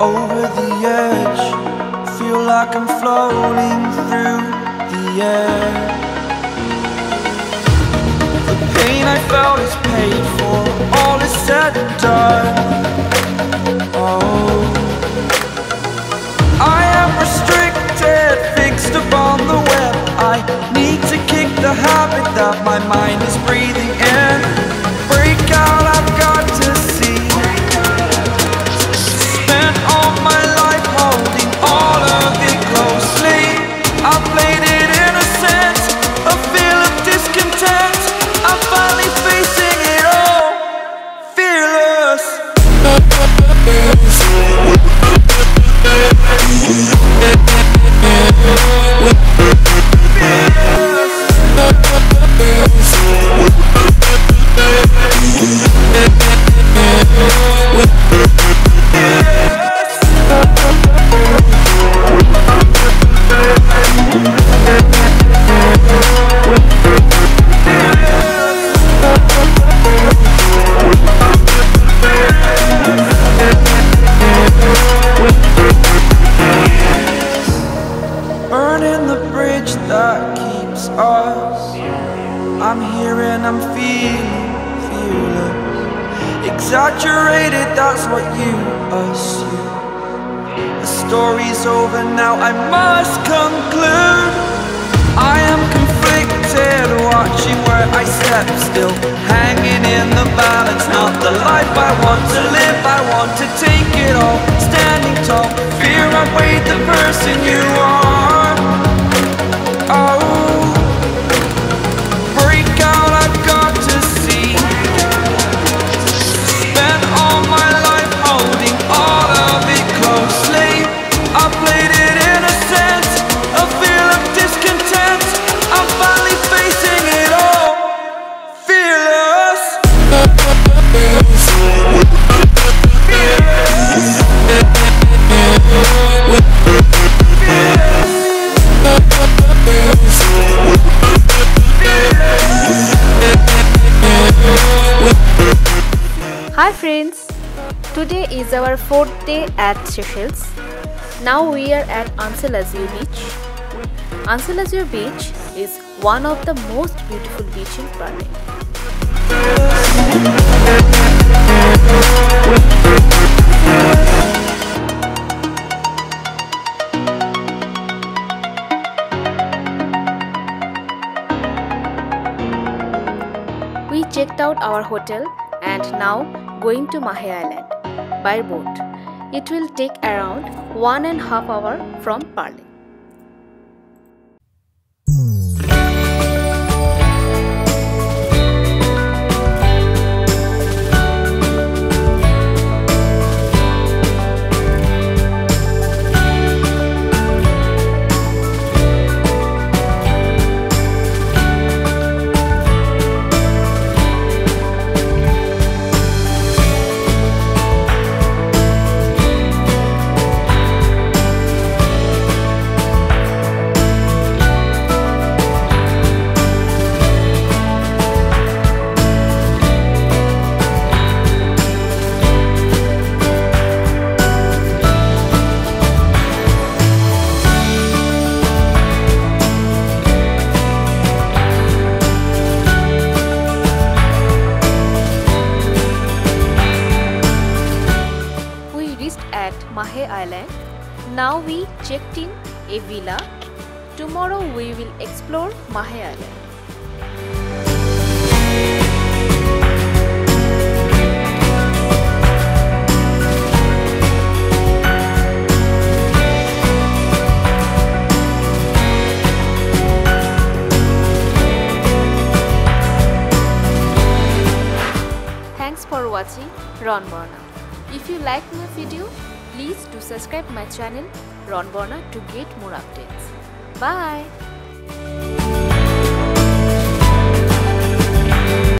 Over the edge, feel like I'm floating through the air. The pain I felt is paid for, all is said and done. Oh, I am restricted, fixed upon the web. I need to kick the habit that my mind is breathing in. Break out, I've got to see. Spent all my life holding all of it closely. I played it innocent, a feel of discontent. I'm finally facing it all, fearless. Burning the bridge that keeps us. I'm here and I'm feeling fearless. Exaggerated, that's what you assume. The story's over now, I must conclude. I am conflicted, watching where I step still, hanging in the balance. Not the life I want to live, I want to take it all. Standing tall, fear I weighed the person you are. Oh, break out, I've got to see. Spent all my life holding all of it closely. I played it innocent, a feel of discontent. I'm finally facing it all, fearless. Hi friends, today is our 4th day at Seychelles. Now we are at Anse Lazio beach. Anse Lazio beach is one of the most beautiful beaches in Praslin. We checked out our hotel and now going to Anse Island by boat. It will take around 1.5 hours from Praslin. Anse Island. Now we checked in a villa. Tomorrow we will explore Anse Island. Thanks for watching Ron Borna. If you like my video, please do subscribe my channel Ron Borna to get more updates. Bye!